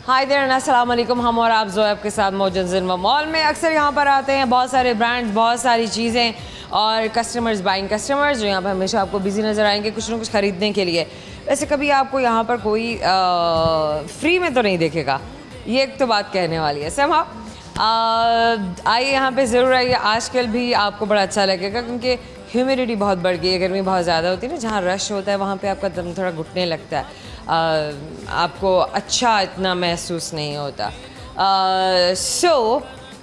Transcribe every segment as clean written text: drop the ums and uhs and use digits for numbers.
Hi there अस्सलाम वालेकुम। हम और आप ज़ोएब के साथ मौजूद ज़िन्वा मॉल में अक्सर यहाँ पर आते हैं। बहुत सारे ब्रांड्स, बहुत सारी चीज़ें और कस्टमर्स, बाइंग कस्टमर्स जो यहाँ पर हमेशा आपको बिजी नज़र आएंगे कुछ ना कुछ ख़रीदने के लिए। वैसे कभी आपको यहाँ पर कोई फ्री में तो नहीं देखेगा, ये एक तो बात कहने वाली है। समा आइए यहाँ पे ज़रूर आइए। आजकल भी आपको बड़ा अच्छा लगेगा क्योंकि ह्यूमिडिटी बहुत बढ़ गई है, गर्मी बहुत ज़्यादा होती है ना। जहाँ रश होता है वहाँ पे आपका दम थोड़ा घुटने लगता है, आपको अच्छा इतना महसूस नहीं होता।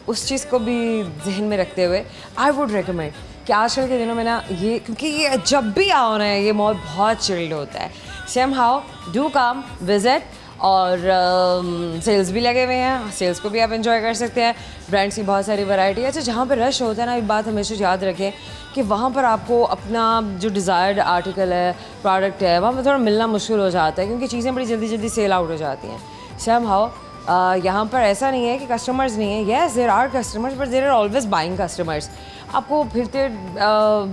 उस चीज़ को भी जहन में रखते हुए आई वुड रिकमेंड कि आजकल के दिनों में ना ये, क्योंकि ये जब भी आओ ना ये मॉल बहुत चिल्ड होता है। Same how do come visit, और सेल्स भी लगे हुए हैं, सेल्स को भी आप एंजॉय कर सकते हैं। ब्रांड्स की बहुत सारी वैरायटी है। अच्छा, जहाँ पर रश होता है ना, एक बात हमेशा याद रखें कि वहाँ पर आपको अपना जो डिज़ायर्ड आर्टिकल है, प्रोडक्ट है, वहाँ पर थोड़ा मिलना मुश्किल हो जाता है क्योंकि चीज़ें बड़ी जल्दी जल्दी सेल आउट हो जाती हैं। सेम हाउ यहाँ पर ऐसा नहीं है कि कस्टमर्स नहीं है। Yes there are customers but there are always buying customers. आपको फिरते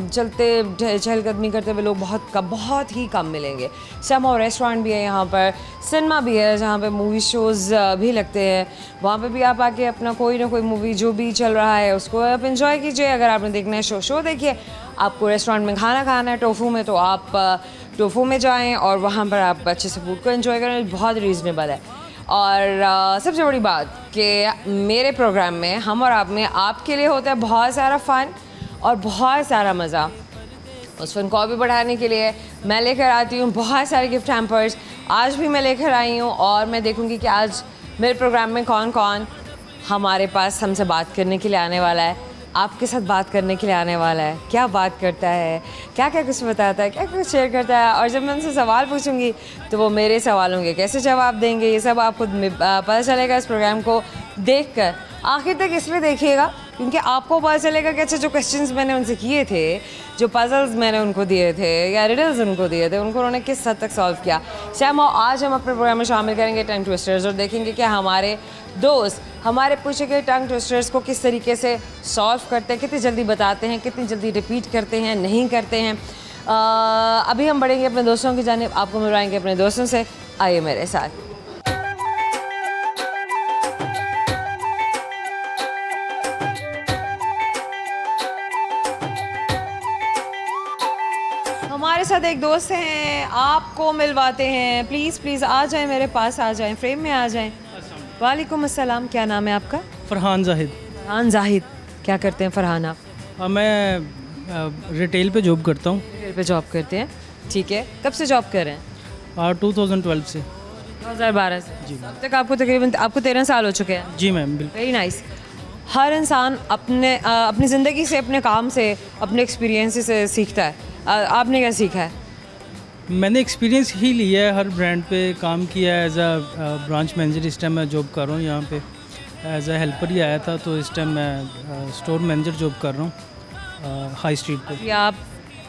चलते चहलकदमी करते हुए लोग बहुत ही कम मिलेंगे। सम और रेस्टोरेंट भी है यहाँ पर, सिनेमा भी है जहाँ पे मूवी शोज़ भी लगते हैं। वहाँ पे भी आप आके अपना कोई ना कोई मूवी जो भी चल रहा है उसको आप इंजॉय कीजिए। अगर आपने देखना है शो देखिए। आपको रेस्टोरेंट में खाना खाना है टोफू में, तो आप टोफू में जाएँ और वहाँ पर आप अच्छे से फूड को एंजॉय करें। बहुत रीज़नेबल है। और सबसे बड़ी बात कि मेरे प्रोग्राम में हम और आप में आपके लिए होता है बहुत सारा फ़न और बहुत सारा मज़ा। उस फन को भी बढ़ाने के लिए मैं लेकर आती हूँ बहुत सारे गिफ्ट हैम्पर्स। आज भी मैं लेकर आई हूँ और मैं देखूँगी कि आज मेरे प्रोग्राम में कौन कौन हमारे पास हमसे बात करने के लिए आने वाला है, आपके साथ बात करने के लिए आने वाला है। क्या बात करता है, क्या क्या कुछ बताता है, क्या कुछ शेयर करता है। और जब मैं उनसे सवाल पूछूंगी तो वो मेरे सवालों के कैसे जवाब देंगे, ये सब आपको पता चलेगा इस प्रोग्राम को देखकर। आखिर तक इसलिए देखिएगा क्योंकि आपको पता चलेगा कि अच्छा, जो क्वेश्चंस मैंने उनसे किए थे, जो पजल्स मैंने उनको दिए थे या रिडल्स उनको दिए थे, उनको उन्होंने किस हद तक सॉल्व किया। शायद आज हम अपने प्रोग्राम में शामिल करेंगे टंग ट्विस्टर्स और देखेंगे कि हमारे दोस्त हमारे पूछे गए टंग ट्विस्टर्स को किस तरीके से सॉल्व करते हैं, कितनी जल्दी बताते हैं, कितनी जल्दी रिपीट करते हैं, नहीं करते हैं। अभी हम बढ़ेंगे अपने दोस्तों की जानिब, आपको मिलवाएंगे अपने दोस्तों से। आइए मेरे साथ। हमारे साथ एक दोस्त हैं, आपको मिलवाते हैं। प्लीज़ प्लीज़ आ जाएं, मेरे पास आ जाएं, फ्रेम में आ जाएं। वालेकुम अस्सलाम, क्या नाम है आपका? फरहान जाहिद। फरहान जाहिद, क्या करते हैं फरहान आप? मैं रिटेल पे जॉब करता हूँ। रिटेल पे जॉब करते हैं, ठीक है। कब से जॉब कर रहे हैं? 2012 से। 2012 से जी। अब तक आपको तकरीबन 13 साल हो चुके हैं। जी मैम, बिल्कुल। Very nice. हर इंसान अपनी ज़िंदगी से, अपने काम से, अपने एक्सपीरियंस से सीखता है। आपने क्या सीखा है? मैंने एक्सपीरियंस ही लिया है, हर ब्रांड पे काम किया है। एज अ ब्रांच मैनेजर इस टाइम मैं जॉब कर रहा हूँ यहाँ पे। एज अ हेल्पर ही आया था, तो इस टाइम मैं स्टोर मैनेजर जॉब कर रहा हूँ हाई स्ट्रीट पे। कि आप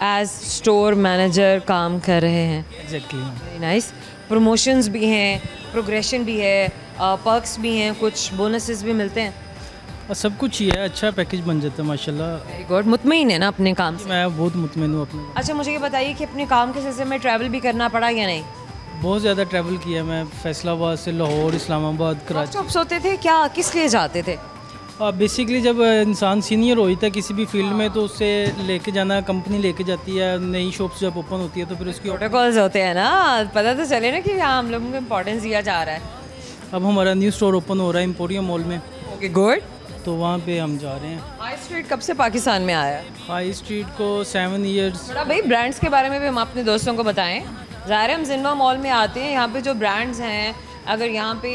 एज स्टोर मैनेजर काम कर रहे हैं। एग्जैक्टली। Very nice. प्रमोशंस भी हैं, प्रोग्रेशन भी है, पर्क्स भी हैं, कुछ बोनसेस भी मिलते हैं और सब कुछ ही है, अच्छा पैकेज बन जाता है माशाल्लाह। Very good. मुतमईन है ना अपने काम से? मैं बहुत मुतमईन हूँ अपने। अच्छा, मुझे ये बताइए कि अपने काम के सिलसिले में ट्रैवल भी करना पड़ा या नहीं? बहुत ज़्यादा ट्रैवल किया मैं, फैसलाबाद से लाहौर, इस्लामाबाद, कराची। जॉब्स होते थे क्या, किस लिए जाते थे? बेसिकली जब इंसान सीनियर हो जाता है किसी भी फील्ड में, तो उससे लेके जाना, कंपनी लेके जाती है। नई शॉप्स जब ओपन होती है तो फिर उसकी प्रोटोकॉल्स होते हैं ना, पता तो चले ना कि हाँ हम लोगों को इम्पोर्टेंस दिया जा रहा है। अब हमारा न्यू स्टोर ओपन हो रहा है एम्पोरियम मॉल में। Okay good. तो वहाँ पे हम जा रहे हैं। हाई स्ट्रीट कब से पाकिस्तान में आया? हाई स्ट्रीट को 7 ईयर्स। थोड़ा भाई ब्रांड्स के बारे में भी हम अपने दोस्तों को बताएं। ज़ाहिर है हम ज़िन्वा मॉल में आते हैं, यहाँ पे जो ब्रांड्स हैं, अगर यहाँ पे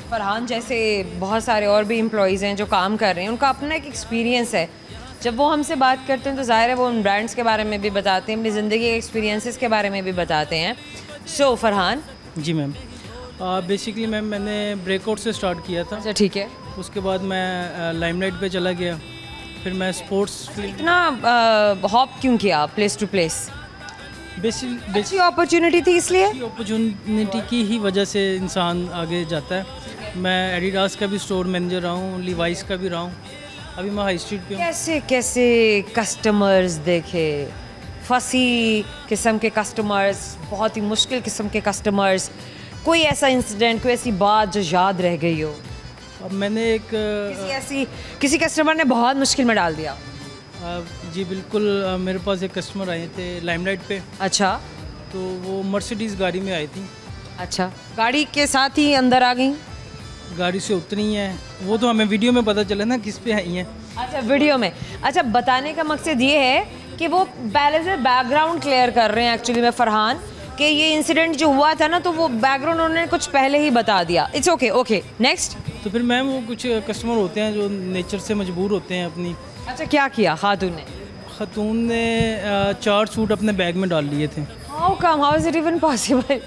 फरहान जैसे बहुत सारे और भी एम्प्लॉइज़ हैं जो काम कर रहे हैं, उनका अपना एक एक्सपीरियंस है। जब वो हमसे बात करते हैं तो ज़ाहिर है वो उन ब्रांड्स के बारे में भी बताते हैं, अपनी ज़िंदगी के एक्सपीरियंसेस के बारे में भी बताते हैं। सो फरहान। जी मैम। बेसिकली मैम मैंने ब्रेकआउट से स्टार्ट किया था। अच्छा ठीक है। उसके बाद मैं लाइमलाइट पे चला गया, फिर मैं स्पोर्ट्स फील्ड। इतना हॉप क्यों किया place to place? Basic opportunity थी इसलिए? अपॉर्चुनिटी की ही वजह से इंसान आगे जाता है। मैं एडिडास का भी स्टोर मैनेजर रहा हूँ, लिवाइस का भी रहा हूँ, अभी मैं हाई स्ट्रीट पे हूँ। कैसे कैसे कस्टमर्स देखे, फंसी किस्म के कस्टमर्स, बहुत ही मुश्किल किस्म के कस्टमर्स, कोई ऐसा इंसिडेंट, कोई ऐसी बात जो याद रह गई हो? अब मैंने एक किसी कस्टमर ने बहुत मुश्किल में डाल दिया? जी बिल्कुल, मेरे पास एक कस्टमर आए थे लाइमलाइट पे। अच्छा। तो वो मर्सिडीज़ गाड़ी में आई थी। अच्छा, गाड़ी के साथ ही अंदर आ गई? गाड़ी से उतरी हैं वो, तो हमें वीडियो में पता चला ना किस पे आई हैं। अच्छा, वीडियो में। अच्छा, बताने का मकसद ये है कि वो पहले से बैकग्राउंड क्लियर कर रहे हैं एक्चुअली में फरहान, कि ये इंसिडेंट जो हुआ था ना, तो वो बैकग्राउंड उन्होंने कुछ पहले ही बता दिया। It's okay, okay, next. तो फिर मैम वो कुछ कस्टमर होते हैं जो नेचर से मजबूर होते हैं अपनी। अच्छा, क्या किया खातून ने? खातून ने 4 सूट अपने बैग में डाल लिए थे। How come, how is it even possible?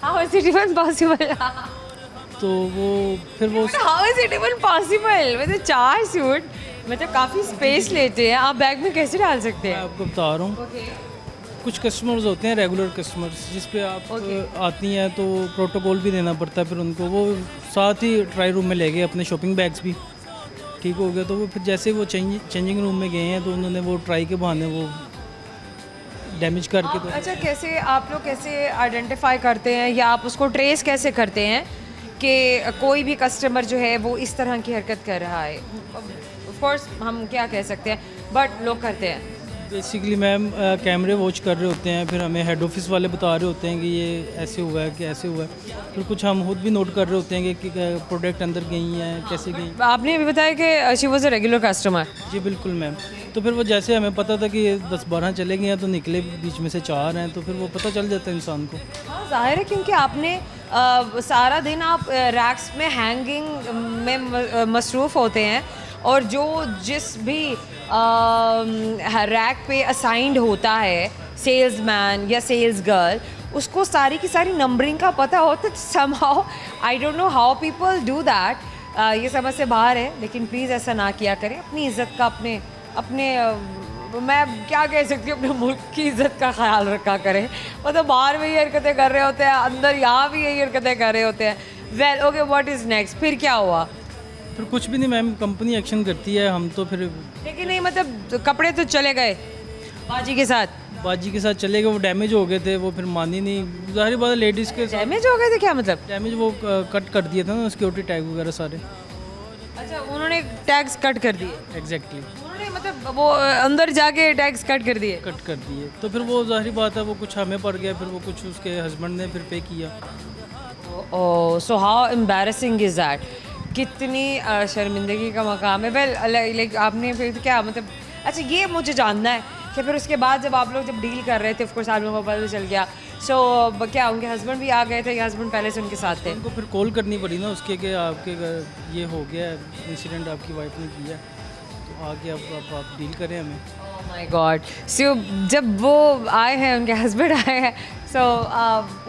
How is it even possible? तो वो फिर वो how is it even possible? मतलब 4 सूट, मतलब काफ़ी स्पेस लेते हैं, आप बैग में कैसे डाल सकते मैं हैं? आपको बता रहा हूँ। कुछ कस्टमर्स होते हैं रेगुलर कस्टमर्स, जिस पे आप आती हैं तो प्रोटोकॉल भी देना पड़ता है। फिर उनको वो साथ ही ट्राई रूम में ले गए, अपने शॉपिंग बैग्स भी ठीक हो गया। तो वो फिर जैसे वो चेंजिंग रूम में गए हैं तो उन्होंने वो ट्राई के बहाने वो डैमेज करके। तो अच्छा, कैसे आप लोग कैसे आइडेंटिफाई करते हैं या आप उसको ट्रेस कैसे करते हैं कि कोई भी कस्टमर जो है वो इस तरह की हरकत कर रहा है? ऑफ कोर्स हम क्या कह सकते हैं, बट लोग करते हैं। बेसिकली मैम कैमरे वॉच कर रहे होते हैं, फिर हमें हेड ऑफिस वाले बता रहे होते हैं कि ये ऐसे हुआ है कि ऐसे हुआ है। फिर कुछ हम खुद भी नोट कर रहे होते हैं कि प्रोडक्ट अंदर गई हैं, कैसे गई। आपने अभी बताया कि she was a regular customer. जी बिल्कुल मैम। तो फिर वो जैसे हमें पता था कि 10-12 चले गए हैं तो निकले बीच में से 4 हैं, तो फिर वो पता चल जाता है इंसान को। हाँ, जाहिर है, क्योंकि आपने सारा दिन आप रैक्स में हैंगिंग में मसरूफ़ होते हैं, और जो जिस भी रैक पे असाइंड होता है सेल्समैन या सेल्स गर्ल, उसको सारी की सारी नंबरिंग का पता हो। तो somehow I don't know how people do that. ये समझ से बाहर है, लेकिन प्लीज़ ऐसा ना किया करें। अपनी इज़्ज़त का, अपने मैं क्या कह सकती हूँ, अपने मुल्क की इज़्ज़त का ख्याल रखा करें। मतलब बाहर में ये हरकतें कर रहे होते हैं, अंदर यहाँ भी यही हरकतें कर रहे होते हैं। Well okay, what is next? फिर क्या हुआ? फिर कुछ भी नहीं मैम, कंपनी एक्शन करती है, हम तो फिर। लेकिन नहीं, मतलब कपड़े तो चले गए बाजी के साथ? बाजी के साथ चले गए, वो डैमेज हो गए थे, वो फिर मानी नहीं। ज़ाहिर बात है लेडीज़ के डैमेज हो गए थे? क्या मतलब? डैमेज वो कट कर दिए थे ना, सिक्योरिटी टैग वगैरह सारे। अच्छा, उन्होंने टैग्स कट कर दिए? एग्जैक्टली। उन्होंने मतलब वो अंदर जाके टैग्स कट कर दिए? कट कर दिए। तो फिर वो ज़ाहिर बात है वो कुछ हमें पड़ गया, फिर वो कुछ उसके हस्बैंड ने फिर पे किया। Oh, so how embarrassing is that? कितनी शर्मिंदगी का मकाम है। वेल लाइक आपने फिर क्या मतलब, अच्छा ये मुझे जानना है कि फिर उसके बाद जब आप लोग जब डील कर रहे थे, ऑफ कोर्स आप लोगों को पता चल गया, सो क्या उनके हस्बैंड भी आ गए थे या हस्बैंड पहले से उनके साथ थे? उनको फिर कॉल करनी पड़ी ना उसके कि आपके ये हो गया इंसिडेंट, आपकी वाइफ ने किया, तो आगे अब आप डील करें हमें। Oh my God. सो जब वो आए हैं, उनके हस्बैंड आए हैं, सो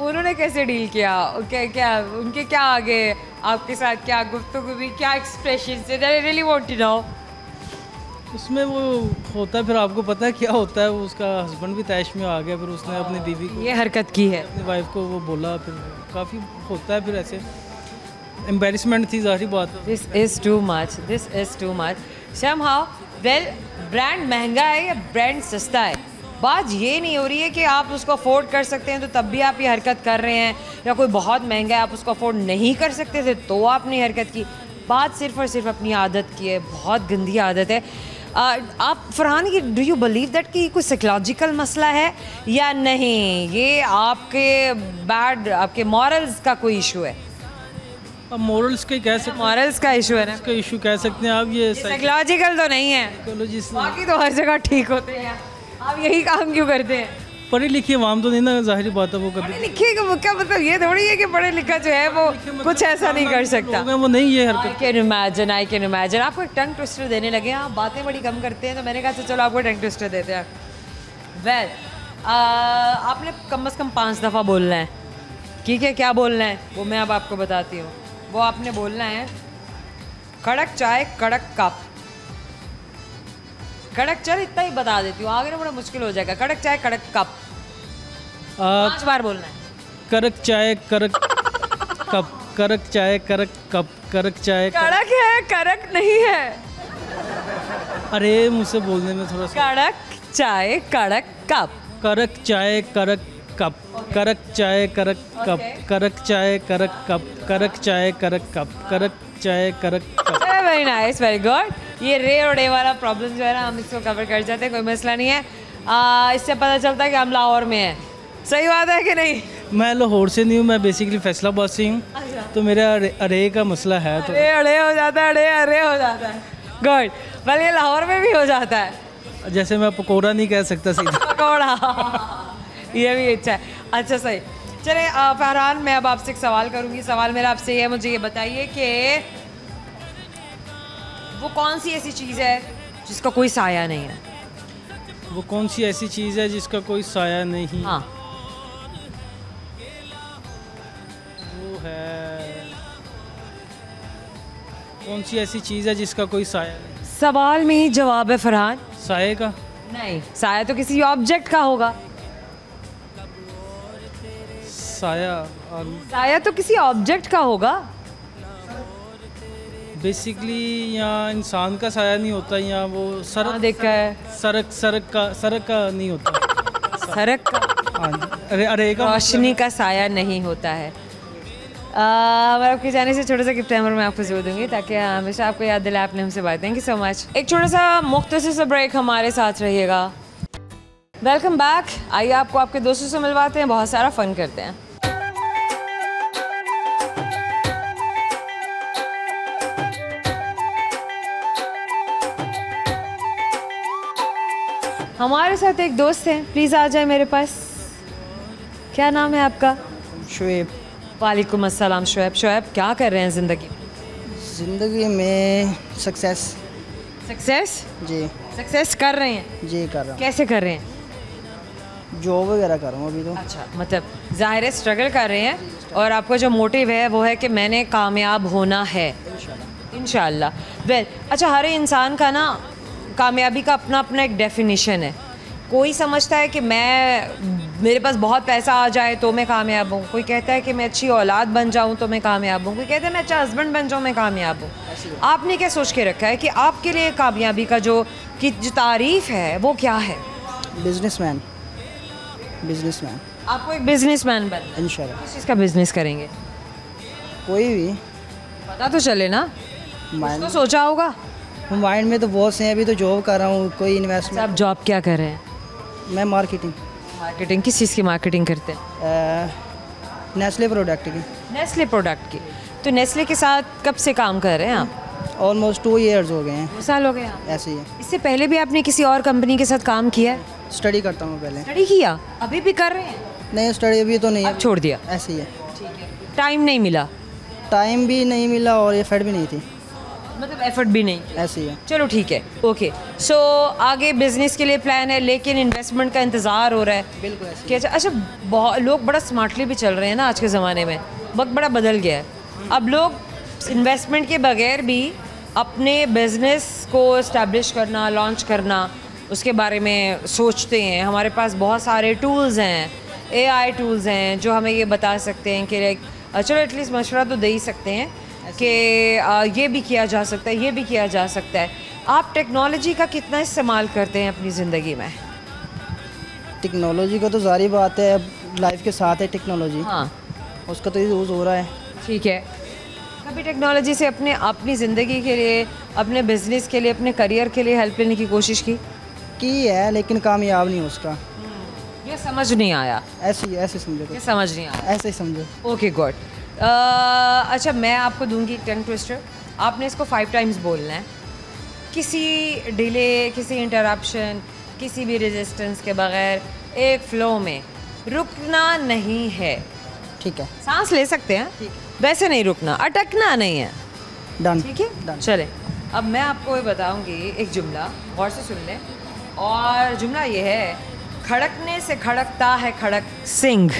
उन्होंने कैसे डील किया? क्या उनके क्या आगे आपके साथ क्या गुफ्तगू हुई, क्या एक्सप्रेशन थे? I really want to know. उसमें वो होता है, फिर आपको पता है क्या होता है, वो उसका हस्बैंड भी तैश में आ गया, फिर उसने अपनी बीवी को, ये हरकत की है, अपनी वाइफ को वो बोला, फिर काफ़ी होता है, फिर ऐसे एम्बेरसमेंट थी ज़ाहिर बात। This is too much, this is too much somehow. Well, brand महंगा है या ब्रांड सस्ता है, बात ये नहीं हो रही है कि आप उसको अफोर्ड कर सकते हैं तो तब भी आप ये हरकत कर रहे हैं, या कोई बहुत महंगा है आप उसको अफोर्ड नहीं कर सकते थे तो आपने हरकत की। बात सिर्फ और सिर्फ अपनी आदत की है, बहुत गंदी आदत है। आप फरहान, ये डू यू बिलीव दैट कि कोई साइकोलॉजिकल मसला है या नहीं, ये आपके मॉरल्स का कोई इशू है? अब मॉरल्स का ही कह सकते हैं, मॉरल्स का इशू है ना, इसका इशू कह सकते हैं आप। ये साइकोलॉजिकल तो नहीं है, साइकोलॉजिस्ट बाकी तो हर जगह ठीक होते हैं, आप यही काम क्यों करते हैं? पढ़ी लिखी आवाम तो नहीं ना, जाहिर बात है वो कभी पढ़े लिखे का क्या मतलब, ये थोड़ी है कि पढ़े लिखा जो है वो कुछ ऐसा नहीं कर सकता। वो नहीं ये हरकत। आई कैन इमेजिन आपको एक टंग ट्विस्टर देने लगे, आप बातें बड़ी कम करते हैं, तो मैंने कहा चलो आपको टंग ट्विस्टर देते हैं। वेल, आपने कम से कम 5 दफ़ा बोलना है, ठीक है? क्या बोलना है वो मैं अब आपको बताती हूँ। वो आपने बोलना है, कड़क चाय कड़क कप। कड़क, चल इतना ही बता देती हूँ, आगे ना बड़ा मुश्किल हो जाएगा। कड़क चाय कड़क कप 5 बार बोलना है। कड़क चाय कड़क कप, कड़क चाय कड़क कप, कड़क चाय कड़क है, कड़क नहीं है। अरे मुझसे बोलने में थोड़ा सा। कड़क चाय कड़क कप, कड़क चाय कड़क कप, करक चाय करक कप, करक चाय करक कप, करक चाय करक कप, करक चाय करक cup. Very nice, very good. ये रे और डे वाला प्रॉब्लम जो है ना, हम इसको कवर कर जाते हैं, कोई मसला नहीं है। इससे पता चलता है कि हम लाहौर में हैं। सही बात है कि नहीं? मैं लाहौर से नहीं हूँ, मैं बेसिकली फैसलाबाद से हूँ। तो मेरा अरे का मसला है, तो अरे हो जाता है, अरे हो जाता है। गुड। वेल ये लाहौर में भी हो जाता है। जैसे मैं पकौड़ा नहीं कह सकता सीधा। पकौड़ा ये भी अच्छा है। अच्छा सही। चले फरहान, मैं अब आपसे एक सवाल करूँगी। सवाल मेरा आपसे ये है, मुझे ये बताइए कि वो कौन सी ऐसी चीज़ है जिसका कोई साया नहीं है? वो कौन सी ऐसी चीज़ है जिसका कोई साया नहीं? हाँ। वो है, कौन सी ऐसी चीज़ है जिसका कोई साया नहीं? सवाल में ही जवाब है फरहान। साये का? नहीं, साया तो किसी ऑब्जेक्ट का होगा। साया साया तो किसी ऑब्जेक्ट का होगा। बेसिकली यहाँ इंसान का साया नहीं होता, यहाँ वो हाँ, देखा है। सड़क का नहीं होता। सड़क का, हाँ जी। अरे का रोशनी का साया नहीं होता है। मैं आपके जाने से छोटा सा गिफ्ट हैमर मैं आपको जरूर दूंगी, ताकि हमेशा आपको याद दिलाए आपने हमसे बात। Thank you so much. एक छोटा सा मुख्तसर सा ब्रेक, हमारे साथ रहिएगा। Welcome back. आइए आपको आपके दोस्तों से मिलवाते हैं, बहुत सारा फन करते हैं। हमारे साथ एक दोस्त हैं, प्लीज़ आ जाए मेरे पास। क्या नाम है आपका? शुएब। वालेकुम अस्सलाम शुएब। शुएब, क्या कर रहे हैं ज़िंदगी में? ज़िंदगी में सक्सेस। सक्सेस? जी सक्सेस कर रहे हैं? जी कर रहा कैसे कर रहे हैं? हूँ, जॉब वगैरह कर रहा हूँ अभी तो। अच्छा, मतलब ज़ाहिर है स्ट्रगल कर रहे हैं, और आपका जो मोटिव है वो है कि मैंने कामयाब होना है इंशाल्लाह। वेल, अच्छा, हर इंसान का ना कामयाबी का अपना अपना एक डेफिनेशन है। कोई समझता है कि मेरे पास बहुत पैसा आ जाए तो मैं कामयाब हूँ, कोई कहता है कि मैं अच्छी औलाद बन जाऊँ तो मैं कामयाब हूँ, कोई कहता है मैं अच्छा हस्बैंड बन जाऊँ मैं कामयाब हूँ। आपने क्या सोच के रखा है कि आपके लिए कामयाबी का जो तारीफ़ है वो क्या है? बिजनेसमैन। आपको एक बिजनेसमैन बनना है। इंशाल्लाह। किस चीज़ का बिजनेस करेंगे? कोई भी पता तो चले ना, माइंड तो सोचा होगा। माइंड में तो बहुत से हैं, अभी तो जॉब कर रहा हूँ, कोई इन्वेस्टमेंट। आप जॉब क्या कर रहे हैं? मैं मार्केटिंग। मार्केटिंग? किस चीज़ की मार्केटिंग करते हैं? नेस्ले प्रोडक्ट की। नेस्ले प्रोडक्ट की। तो नेस्ले के साथ कब से काम कर रहे हैं आप? ऑलमोस्ट 2 years हो गए हैं। 2 साल हो गए आप? ऐसे ही है। इससे पहले भी आपने किसी और कंपनी के साथ काम किया है? स्टडी करता हूँ पहले। स्टडी किया? अभी भी कर रहे हैं? नहीं, स्टडी अभी तो नहीं है, अब छोड़ दिया? ऐसे ही है। टाइम नहीं मिला? टाइम भी नहीं मिला और एफर्ट भी नहीं थी, मतलब एफर्ट भी नहीं? ऐसे ही है। चलो ठीक है, ओके। सो आगे बिजनेस के लिए प्लान है, लेकिन इन्वेस्टमेंट का इंतज़ार हो रहा है। बिल्कुल ऐसे कि अच्छा, बहुत लोग बड़ा स्मार्टली भी चल रहे हैं ना आज के ज़माने में, वक्त बड़ा बदल गया है। अब लोग इन्वेस्टमेंट के बगैर भी अपने बिजनेस को इस्टेब्लिश करना, लॉन्च करना, उसके बारे में सोचते हैं। हमारे पास बहुत सारे टूल्स हैं, AI टूल्स हैं जो हमें ये बता सकते हैं कि चलो एटलीस्ट मशवरा तो दे ही सकते हैं कि ये भी किया जा सकता है, ये भी किया जा सकता है। आप टेक्नोलॉजी का कितना इस्तेमाल करते हैं अपनी ज़िंदगी में? टेक्नोलॉजी का तो जारी बात है, लाइफ के साथ है टेक्नोलॉजी। हाँ, उसका तो यूज़ हो रहा है। ठीक है। कभी टेक्नोलॉजी से अपनी ज़िंदगी के लिए, अपने बिजनेस के लिए, अपने करियर के लिए हेल्प लेने की कोशिश की है, लेकिन कामयाब नहीं उसका। ये समझ नहीं आया? ऐसे समझो तो। ये समझ नहीं आया? ऐसे ही समझो। Okay good. अच्छा, मैं आपको दूंगी टंग ट्विस्टर। आपने इसको 5 टाइम्स बोलना है, किसी डिले, किसी इंटरप्शन, किसी भी रेजिस्टेंस के बगैर, एक फ्लो में। रुकना नहीं है। ठीक है। सांस ले सकते हैं, वैसे नहीं रुकना, अटकना नहीं है। डन। ठीक है, डन। चले। अब मैं आपको ये बताऊंगी एक जुमला, गौर से सुन लें। और जुमला ये है, खड़कने से खड़कता है खड़क सिंह।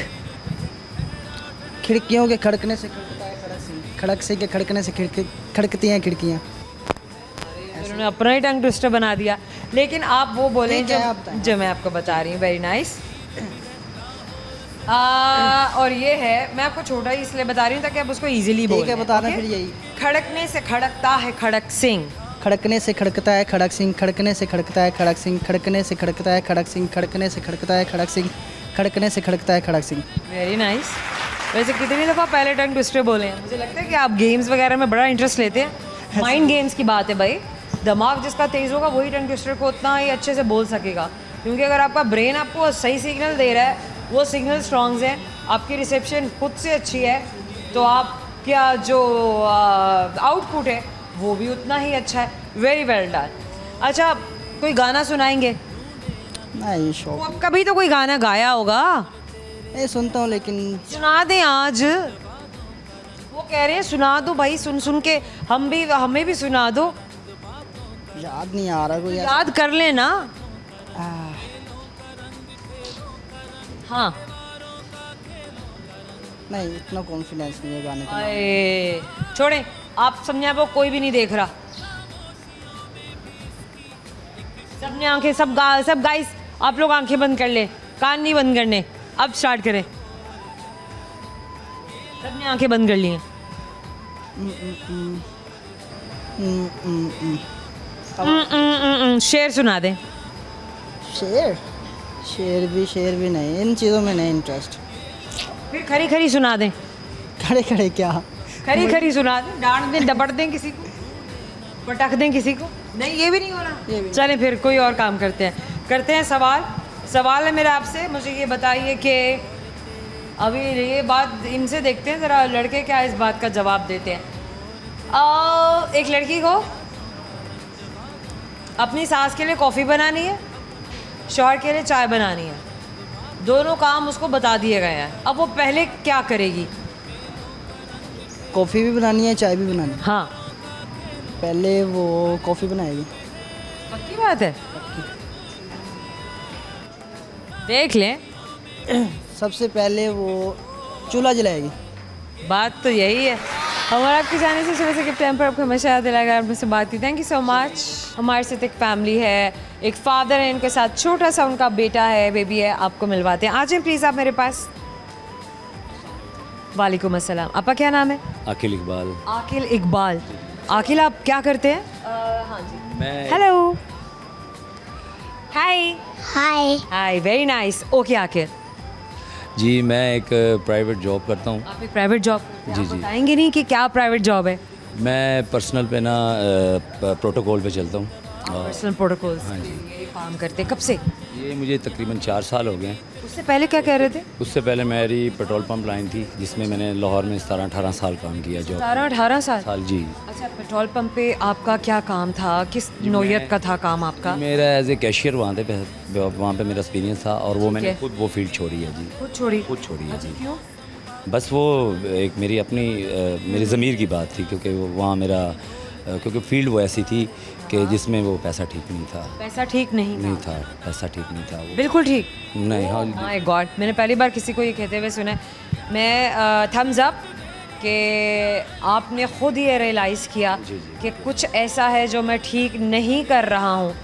खिड़कियों के खड़कने से खड़कता है खड़क सिंह। खड़क से के खड़कने से खड़कती हैं खिड़कियाँ। उन्होंने अपना ही टंग ट्विस्टर बना दिया, लेकिन आप वो बोलें ठीक है, आप बताएं। जो मैं आपको बता रही हूँ। Very nice. और ये है, मैं आपको छोटा ही इसलिए बता रही हूँ ताकि आप उसको इजीली बोलें। ठीक है, बताना फिर यही। खड़कने से खड़कता है खड़क सिंह। खड़कने से खड़कता है खड़क सिंह। खड़कने से खड़कता है खड़क सिंह। खड़कने से खड़कता है खड़क सिंह। खड़कने से खड़कता है खड़क सिंह। खड़कने से खड़कता है खड़क सिंह। Very nice. वैसे कितनी दफ़ा पहले टंग ट्विस्टर बोले हैं? मुझे लगता है कि आप गेम्स वगैरह में बड़ा इंटरेस्ट लेते हैं। माइंड गेम्स की बात है भाई, दिमाग जिसका तेज़ होगा वही टंग ट्विस्टर को उतना ही अच्छे से बोल सकेगा, क्योंकि अगर आपका ब्रेन आपको सही सिग्नल दे रहा है, वो सिग्नल स्ट्रॉन्ग्स हैं, आपकी रिसेप्शन खुद से अच्छी है, तो आपका जो आउटपुट है वो भी उतना ही अच्छा है। Very well done. अच्छा, कोई गाना सुनाएंगे? नहीं शौक वो कभी तो कोई गाना गाया होगा, नहीं सुनता हूँ लेकिन सुना दें आज। वो कह रहे हैं सुना दो भाई, सुन सुन के हमें भी सुना दो। याद नहीं आ रहा कोई ऐसा। याद कर लेना। आह, हाँ। नहीं इतना कॉन्फिडेंस नहीं है गाने का। अरे छोड़े, आप समझे वो कोई भी नहीं देख रहा। सबने आंखें सब गाइस आप लोग आंखें बंद कर ले, कान नहीं बंद करने। अब स्टार्ट करें। सबने आंखें बंद कर ली हैं। शेर सुना दें। शेर शेर भी नहीं, इन चीज़ों में नहीं इंटरेस्ट। फिर खरी खरी सुना दें। खड़े खड़े क्या? खरी खरी सुना दें, डांट दें, डपट दें किसी को, पटक दें किसी को। नहीं, ये भी नहीं हो रहा। चलें फिर कोई और काम करते हैं। सवाल है मेरा आपसे। मुझे ये बताइए कि अभी ये बात इनसे देखते हैं ज़रा, लड़के क्या इस बात का जवाब देते हैं। एक लड़की को अपनी सास के लिए कॉफ़ी बनानी है, शौहर के लिए चाय बनानी है, दोनों काम उसको बता दिए गए हैं। अब वो पहले क्या करेगी? कॉफ़ी भी बनानी है, चाय भी बनानी है। हाँ, पहले वो कॉफ़ी बनाएगी। पक्की बात है? देख लें। सबसे पहले वो चूल्हा जलाएगी। बात तो यही है। हमारा आपके जाने से सुबह से गिफ्ट टाइम पर आपको हमेशा याद दिलाएगा। आप मुझसे बात की, थैंक यू सो मच। हमारे साथ एक फैमिली है, एक फादर है, इनके साथ छोटा सा उनका बेटा है, बेबी है। आपको मिलवाते हैं। आ जाएं प्लीज़ आप मेरे पास। वालेकुम अस्सलाम। आपका क्या नाम है? आकिल इकबाल। आकिल इकबाल। आकिल, आप क्या करते हैं? हाँ जी। मैं हेलो, हाय। हाय। हाय, वेरी नाइस। ओके आकिल, जी मैं एक प्राइवेट जॉब करता हूँ। आप एक प्राइवेट जॉब? जी, जी। बताएंगे नहीं कि क्या प्राइवेट जॉब है? मैं पर्सनल पे ना प्रोटोकॉल पे चलता हूँ। पर्सनल प्रोटोकॉल्स ये काम करते हैं। कब से? ये मुझे तकरीबन 4 साल हो गए हैं। उससे पहले क्या कह रहे थे? उससे पहले मेरी पेट्रोल पंप लाइन थी, जिसमें मैंने लाहौर में 17-18 साल काम किया। जॉब 17-18 साल? जी। अच्छा, पेट्रोल पंप पे आपका क्या काम था? किस नौयत का था काम आपका? मेरा एज ए कैशियर वहाँ पे मेरा एक्सपीरियंस था, और वो मैंने खुद वो फील्ड छोड़ी है जी। खुद छोड़ी? खुद छोड़ी है जी। क्यों? बस वो एक मेरी अपनी मेरी ज़मीर की बात थी, क्योंकि वहाँ मेरा क्योंकि फील्ड वो ऐसी थी कि जिसमें वो पैसा ठीक नहीं था। पैसा ठीक नहीं था, पैसा ठीक नहीं था वो। बिल्कुल ठीक नहीं। हाँ, माय गॉड, मैंने पहली बार किसी को ये कहते हुए सुना है। मैं थम्स अप कि आपने खुद ये रियलाइज़ किया कि कुछ ऐसा है जो मैं ठीक नहीं कर रहा हूँ,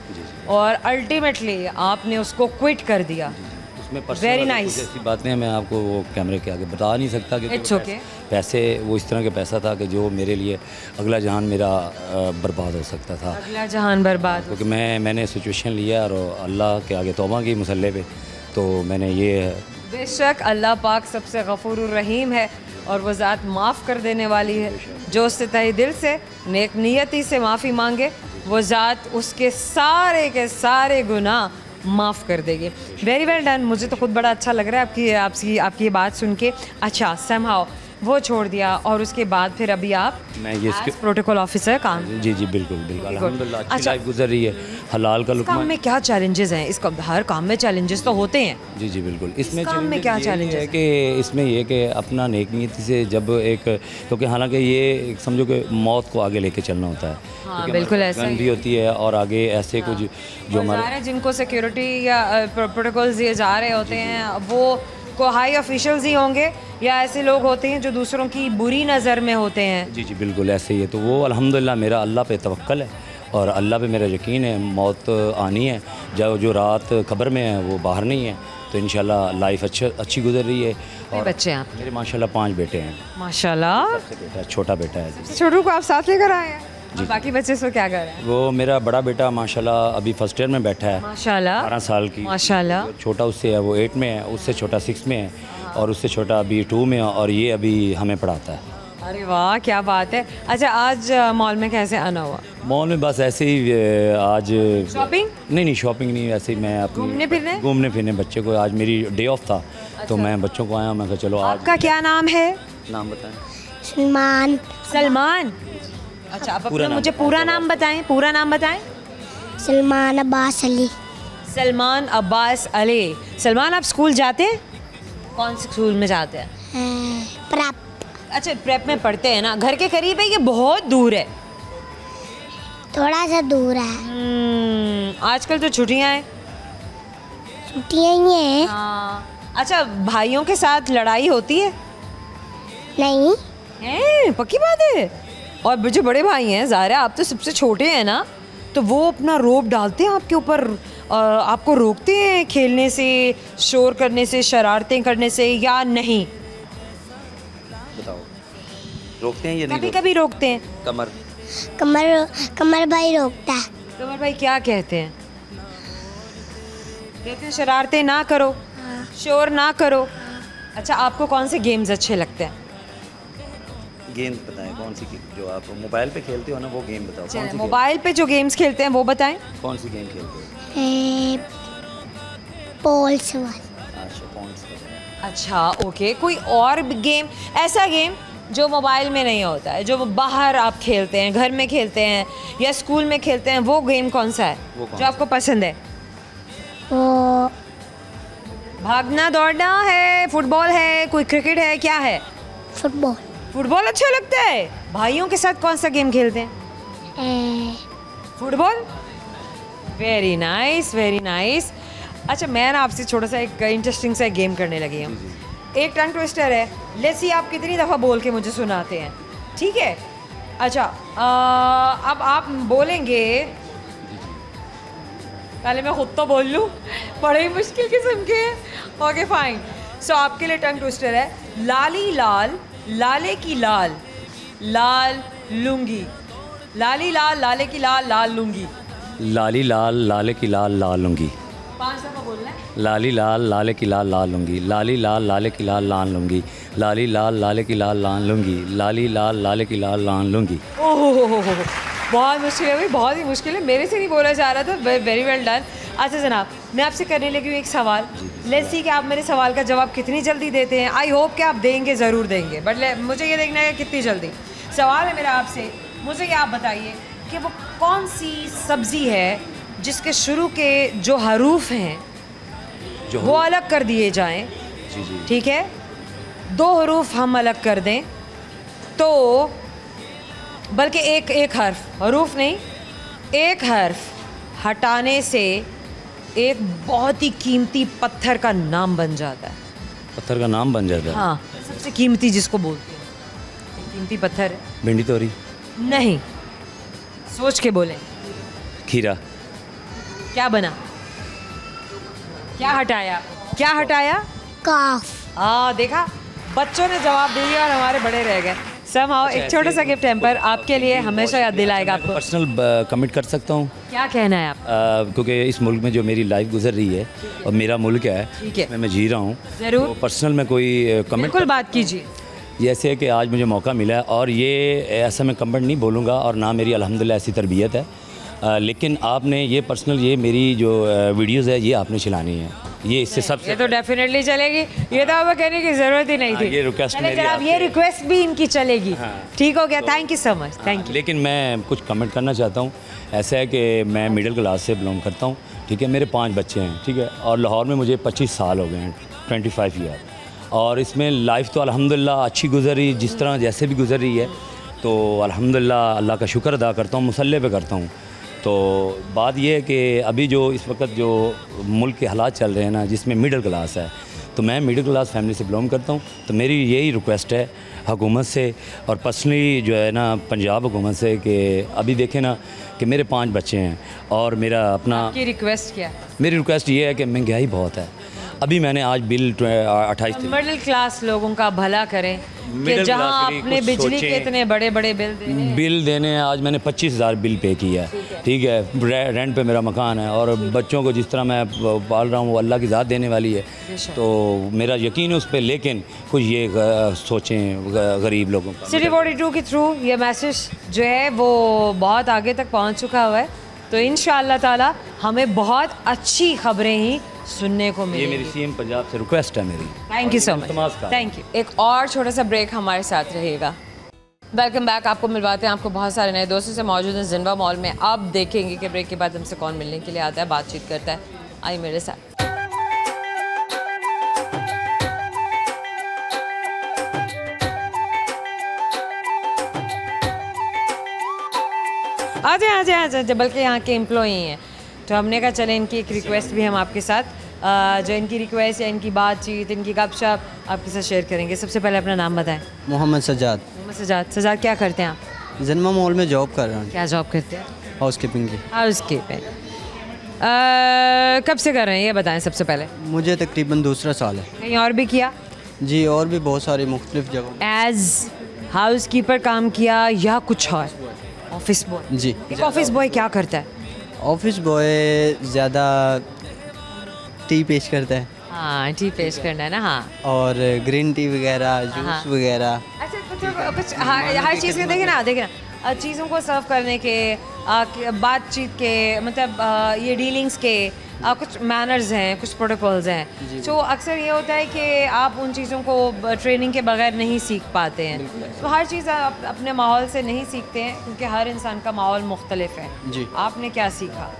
और अल्टीमेटली आपने उसको क्विट कर दिया। उसमें Very nice. ऐसी बातें मैं आपको वो कैमरे के आगे बता नहीं सकता कि It's okay. पैसे वो इस तरह का पैसा था कि जो मेरे लिए अगला जहान मेरा बर्बाद हो सकता था। अगला जहान बर्बाद। क्योंकि मैंने सिचुएशन लिया और अल्लाह के आगे तौबा की मुसल्ले पे, तो मैंने ये बेशक अल्लाह पाक सबसे गफूरुर रहीम है, और वो ज़ात माफ़ कर देने वाली है। जो उससे तहे दिल से नेक नियति से माफ़ी मांगे, वो ज़ात उसके सारे के सारे गुनाह माफ़ कर देगी। Very well done. मुझे तो खुद बड़ा अच्छा लग रहा है आपकी ये बात सुन के। अच्छा, समहाउ वो छोड़ दिया, और उसके बाद फिर अभी आप प्रोटोकॉल ऑफिसर काम? जी बिल्कुल अल्हम्दुलिल्लाह अच्छी लाइफ गुजर रही है। हलाल का लुक़्मा। काम में क्या चैलेंजेस हैं? इसका हर काम में चैलेंजेस तो होते हैं। जी बिल्कुल। इसमें काम में क्या चैलेंजेस है कि इसमें ये कि अपना नेक नीयत से जब एक, क्योंकि हालांकि ये समझो कि मौत को आगे लेके चलना होता है। हाँ बिल्कुल, ऐसा भी होती है, और आगे ऐसे कुछ जो हमारे जिनको सिक्योरिटी या प्रोटोकॉल्स दिए जा रहे होते हैं, वो को हाई ऑफिशियल्स ही होंगे, या ऐसे लोग होते हैं जो दूसरों की बुरी नज़र में होते हैं? जी बिल्कुल ऐसे ही है। तो वो अल्हम्दुलिल्लाह मेरा अल्लाह पे तवक्कल है, और अल्लाह पे मेरा यकीन है। मौत आनी है, जो रात कब्र में है वो बाहर नहीं है। तो इंशाल्लाह लाइफ अच्छी गुजर रही है। और बच्चे हैं मेरे माशाल्लाह 5 बेटे हैं। माशाल्लाह। सबसे बेटा छोटा बेटा है। छोटू को आप साथ लेकर आए हैं? और बाकी बच्चे सो क्या कर रहे हैं? वो मेरा बड़ा बेटा माशाल्लाह अभी फर्स्ट ईयर में बैठा है, माशाल्लाह 12 साल की। माशाल्लाह। छोटा उससे है, वो 8 में है, उससे छोटा 6 में है, और उससे छोटा अभी 2 में है, और ये अभी हमें पढ़ाता है। अरे वाह क्या बात है। अच्छा आज मॉल में कैसे आना हुआ? मॉल में बस ऐसे ही आज शॉपिंग? नहीं शॉपिंग नहीं, ऐसे ही मैं अपनी घूमने फिरने बच्चे को, आज मेरी डे ऑफ था। तो मैं बच्चों को आया, मैं कहा चलो आज। आपका क्या नाम है? नाम बताएं। सलमान। सलमान। अच्छा आप अपना मुझे पूरा नाम बताएं, पूरा नाम बताएं। सलमान अब्बास अली। सलमान अब्बास अली। सलमान आप स्कूल जाते हैं? कौन से स्कूल में जाते हैं? प्रेप। अच्छा प्रेप में पढ़ते हैं ना, घर के करीब है ये बहुत दूर है? थोड़ा सा दूर है। आजकल तो छुट्टियां हैं। छुट्टियाँ ही हैं। हाँ। अच्छा भाइयों के साथ लड़ाई होती है? नहीं। हैं पक्की बात है। और जो बड़े भाई हैं ज़ाहिरा आप तो सबसे छोटे हैं ना, तो वो अपना रोब डालते हैं आपके ऊपर, आपको रोकते हैं खेलने से, शोर करने से, शरारतें करने से, या नहीं? बताओ रोकते हैं या नहीं? कभी कभी रोकते हैं। कमर कमर कमर भाई रोकता है। कमर भाई क्या कहते हैं? कहते हैं शरारतें ना करो, शोर ना करो। अच्छा आपको कौन से गेम्स अच्छे लगते हैं? गेम बताएं, कौन सी जो आप मोबाइल पे खेलते हो ना, वो गेम बताओ। कौन सी मोबाइल पे जो गेम्स खेलते हैं वो बताएं। कौन सी गेम खेलते हो? पोल्स वाली। अच्छा ओके, कोई और गेम, ऐसा गेम जो मोबाइल में नहीं होता है, जो बाहर आप खेलते हैं, घर में खेलते हैं या स्कूल में खेलते हैं, वो गेम कौन सा है जो आपको पसंद है? वो भागना दौड़ना है, फुटबॉल है, कोई क्रिकेट है, क्या है? फुटबॉल। फुटबॉल अच्छा लगता है। भाइयों के साथ कौन सा गेम खेलते हैं? Football. Very nice very nice. अच्छा मैं ना आपसे छोटा सा एक इंटरेस्टिंग सा गेम करने लगी हूँ। एक टंग ट्विस्टर है, लेट्स सी आप कितनी दफ़ा बोल के मुझे सुनाते हैं, ठीक है? अच्छा अब आप बोलेंगे, पहले मैं खुद तो बोल लूँ, बड़े ही मुश्किल किस्म के हैं। Okay fine. सो आपके लिए टंग ट्विस्टर है, लाली लाल लाले की लाल लाल लूंगी। लाली लाल लाले की लाल लाल लूंगी। लाली लाल लाले की लाल लाल लूंगी। 5 दफ़ा बोलना है। लाली लाल लाले की लाल लाल लूंगी। लाली लाल लाले की लाल लाल लूंगी। लाली लाल लाले की लाल लाल लूंगी। लाली लाल लाले की लाल लाल लूंगी। ओह बहुत मुश्किल है भाई, बहुत ही मुश्किल है, मेरे से नहीं बोला जा रहा था। Very well done. अच्छा जनाब मैं आपसे करने लगी हूँ एक सवाल, लेट्स सी कि आप मेरे सवाल का जवाब कितनी जल्दी देते हैं। आई होप कि आप देंगे, ज़रूर देंगे, बट मुझे ये देखना है कितनी जल्दी। सवाल है मेरा आपसे, मुझे ये आप बताइए कि वो कौन सी सब्ज़ी है जिसके शुरू के जो हरूफ हैं वो अलग कर दिए जाएं, ठीक है? 2 हरूफ हम अलग कर दें तो, बल्कि एक हर्फ, हरूफ नहीं, एक हर्फ हटाने से एक बहुत ही कीमती पत्थर का नाम बन जाता है। पत्थर का नाम बन जाता है? हाँ, सबसे कीमती जिसको बोलते हैं, एक कीमती पत्थर है। भिंडी तोरी? नहीं, सोच के बोलें। खीरा? क्या बना? क्या हटाया? क्या हटाया? काफ। देखा, बच्चों ने जवाब दे दिया और हमारे बड़े रह गए। समहाउ एक छोटा सा गिफ्ट हैम्पर आपके लिए हमेशा याद दिलाएगा आपको। पर्सनल कमेंट कर सकता हूँ? क्या कहना है आप? क्योंकि इस मुल्क में जो मेरी लाइफ गुजर रही है और मेरा मुल्क है, ठीक है, मैं जी रहा हूँ, ज़रूर। तो पर्सनल में कोई कमेंट? बिल्कुल बात कीजिए। जैसे है कि आज मुझे मौका मिला है, और ये ऐसा मैं कमेंट नहीं बोलूँगा, और ना मेरी अल्हम्दुलिल्लाह ऐसी तरबियत है, लेकिन आपने ये पर्सनल, ये मेरी जो वीडियोज़ है, ये आपने चलानी है, ये इससे सबसे, ये तो डेफिनेटली चलेगी, ये तो हमें कहने की ज़रूरत ही नहीं थी। ये रिक्वेस्ट मेरी जनाब, ये रिक्वेस्ट भी इनकी चलेगी। ठीक हो गया, thank you so much, thank you. लेकिन मैं कुछ कमेंट करना चाहता हूँ। ऐसा है कि मैं मिडिल क्लास से बिलोंग करता हूँ, ठीक है? मेरे 5 बच्चे हैं, ठीक है? और लाहौर में मुझे 25 साल हो गए हैं, 25 ईयर, और इसमें लाइफ तो अल्हम्दुलिल्लाह अच्छी गुजरी, जिस तरह जैसे भी गुजर रही है, तो अल्हम्दुलिल्लाह अल्लाह का शुक्र अदा करता हूँ, मुसल्ले पे करता हूँ। तो बात यह है कि अभी जो इस वक्त जो मुल्क के हालात चल रहे हैं ना, जिसमें मिडिल क्लास है, तो मैं मिडिल क्लास फैमिली से बिलोंग करता हूँ, तो मेरी यही रिक्वेस्ट है हुकूमत से, और पर्सनली जो है ना पंजाब हुकूमत से, कि अभी देखें ना कि मेरे 5 बच्चे हैं और मेरा अपना, आपकी रिक्वेस्ट क्या? मेरी रिक्वेस्ट ये है कि महंगाई बहुत है, अभी मैंने आज बिल 28 मिडिल क्लास लोगों का भला करें कि Middle जहां class के लिए अपने कुछ बिजली के सोचें। इतने बड़े बड़े बिल देने हैं। आज मैंने 25,000 बिल पे किया है, ठीक है। रेंट पे मेरा मकान है और बच्चों को जिस तरह मैं पाल रहा हूँ वो अल्लाह की ज़ात देने वाली है, तो मेरा यकीन है उस पर। लेकिन कुछ ये सोचें गरीब लोगों का। सिटी 42 के थ्रू ये मैसेज जो है वो बहुत आगे तक पहुंच चुका हुआ है, तो इंशाअल्लाह ताला हमें बहुत अच्छी खबरें ही सुनने को ये मिलेंगी। मेरी सीएम पंजाब से रिक्वेस्ट है मेरी। थैंक यू सो मच, नमस्कार। Thank you. एक और छोटा सा ब्रेक हमारे साथ रहेगा। Welcome back. आपको मिलवाते हैं आपको बहुत सारे नए दोस्तों से। मौजूद हैं जिनवा मॉल में। अब देखेंगे कि ब्रेक के बाद हमसे कौन मिलने के लिए आता है, बातचीत करता है। आइए मेरे साथ। आ जाए बल्कि यहाँ के एम्प्लॉई हैं, तो हमने कहा चले इनकी एक रिक्वेस्ट भी हम आपके साथ जो इनकी रिक्वेस्ट या इनकी बातचीत, इनकी गपशप आपके साथ शेयर करेंगे। सबसे पहले अपना नाम बताएं। मोहम्मद सज्जाद, सजाद क्या करते हैं आप? जन्मा मॉल में जॉब कर रहा हूँ, क्या जॉब करते हैं? हाउस कीपिंग की। House keeping. कब से कर रहे हैं ये बताएं सबसे पहले। मुझे तकरीबन दूसरा साल है कहीं और भी किया? जी, और भी बहुत सारी मुख्तलिफ जगह। एज हाउस कीपर काम किया या कुछ और? Office boy. जी, एक ऑफिस बॉय क्या करता है? ऑफिस बॉय ज़्यादा टी पेश करता है हाँ, टी पेश करना है ना। हाँ, और ग्रीन टी वगैरह, हाँ। जूस वगैरह। अच्छा कुछ हर चीज़ के देखिए ना चीज़ों को सर्व करने के बातचीत के मतलब ये डीलिंग्स के कुछ मैनर्स हैं, कुछ प्रोटोकॉल्स हैं। तो अक्सर ये होता है कि आप उन चीज़ों को ट्रेनिंग के बगैर नहीं सीख पाते हैं। तो हर चीज़ आप अपने माहौल से नहीं सीखते हैं क्योंकि हर इंसान का माहौल मुख्तलिफ है। जी। आपने क्या सीखा?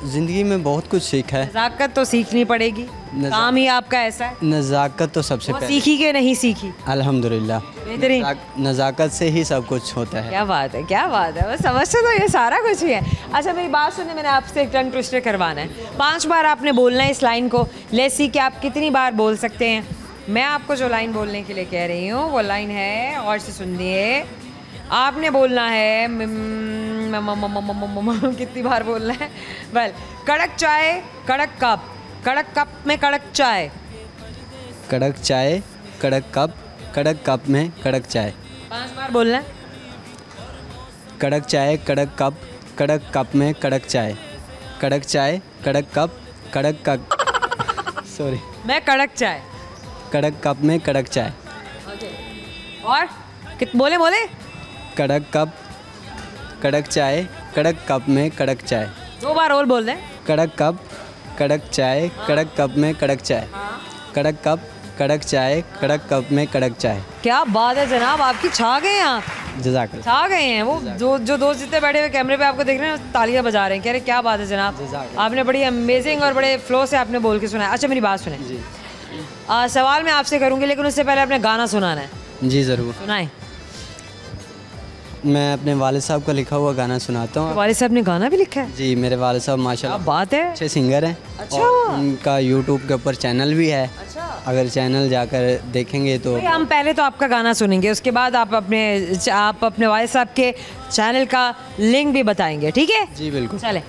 ज़िंदगी में बहुत कुछ सीखा है। नज़ाकत तो सीखनी पड़ेगी, काम ही आपका ऐसा है। नज़ाकत तो सबसे वो पहले। सीखी कि नहीं सीखी? अल्हम्दुलिल्लाह, बेहतरीन। नज़ाकत से ही सब कुछ होता है। क्या बात है, क्या बात है। बस समझते तो ये सारा कुछ ही है। अच्छा मेरी बात सुनिए, मैंने आपसे एक टंग ट्विस्टर करवाना है। 5 बार आपने बोलना है इस लाइन को। लेट्स सी कि आप कितनी बार बोल सकते हैं। मैं आपको जो लाइन बोलने के लिए कह रही हूँ वो लाइन है, और से सुनिए। आपने बोलना है कितनी बार बोलना है? वेल, कड़क चाय कड़क कप, कड़क कप में कड़क चाय। कड़क चाय कड़क कप में कड़क चाय। 5 बार बोलना है। कड़क चाय कड़क कप में कड़क चाय। कड़क चाय कड़क कप सॉरी मैं कड़क चाय। कड़क कप में कड़क चाय। और बोले कड़क चाय कड़क कप में कड़क चाय। 2 बार और बोल दें। कड़क चाय कड़क कप में कड़क चाय। कड़क चाय कड़क कप में कड़क चाय। क्या बात है जनाब, आपकी छा गए हैं आप, जज़ाकल्लाह। छा गए हैं। वो जो दोस्त जितने बैठे हुए कैमरे पे आपको देख रहे हैं तालियां बजा रहे हैं, कह रहे क्या बात है जनाब, आपने बड़ी अमेजिंग और बड़े फ्लो से आपने बोल के सुनाया। अच्छा मेरी बात सुने जी। सवाल मैं आपसे करूँगी लेकिन उससे पहले आपने गाना सुनाना है। जी ज़रूर। सुनाए। मैं अपने वालिद साहब का लिखा हुआ गाना सुनाता हूँ। वालिद साहब ने गाना भी लिखा है? जी, मेरे वालिद साहब क्या माशाल्लाह बात है। अच्छे सिंगर हैं। अच्छा। और उनका यूट्यूब के ऊपर चैनल भी है। अच्छा। अगर चैनल जाकर देखेंगे तो भाई हम पहले तो आपका गाना सुनेंगे, उसके बाद आप अपने वालिद साहब के चैनल का लिंक भी बताएंगे, ठीक है? जी बिल्कुल। चले।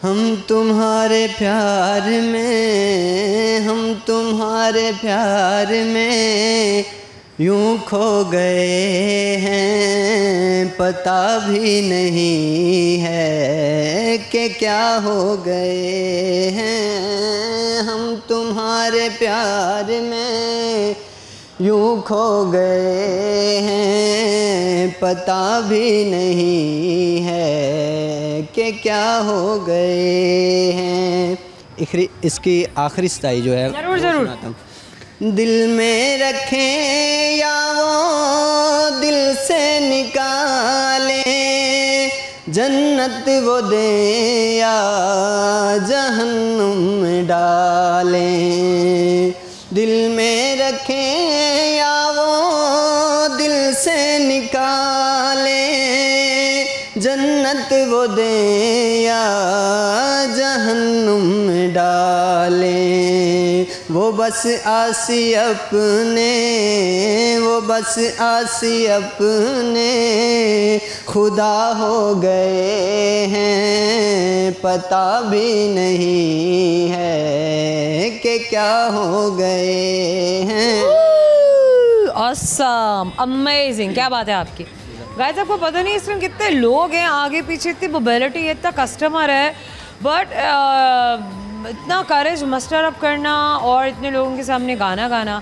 हम तुम्हारे प्यार में यूं खो गए हैं, पता भी नहीं है कि क्या हो गए हैं। हम तुम्हारे प्यार में यूं खो गए हैं, पता भी नहीं है कि क्या हो गए हैं। इसकी आखिरी स्टाई जो है जरूर जरूर। सुनाता हूँ। दिल में रखें या वो दिल से निकाले, जन्नत वो दे या जहन्नुम में डालें। दिल में रखें या वो दिल से निकाले, जन्नत वो दे या जहन्नुम में डालें। वो बस आसी अपने, वो बस आसी अपने खुदा हो गए हैं, पता भी नहीं है कि क्या हो गए हैं। ऑसम, अमेजिंग, क्या बात है आपकी। गाइस आपको पता नहीं इसमें कितने लोग हैं आगे पीछे, इतनी मोबिलिटी है, इतना कस्टमर है, बट इतना करेज मस्टर अप करना और इतने लोगों के सामने गाना गाना,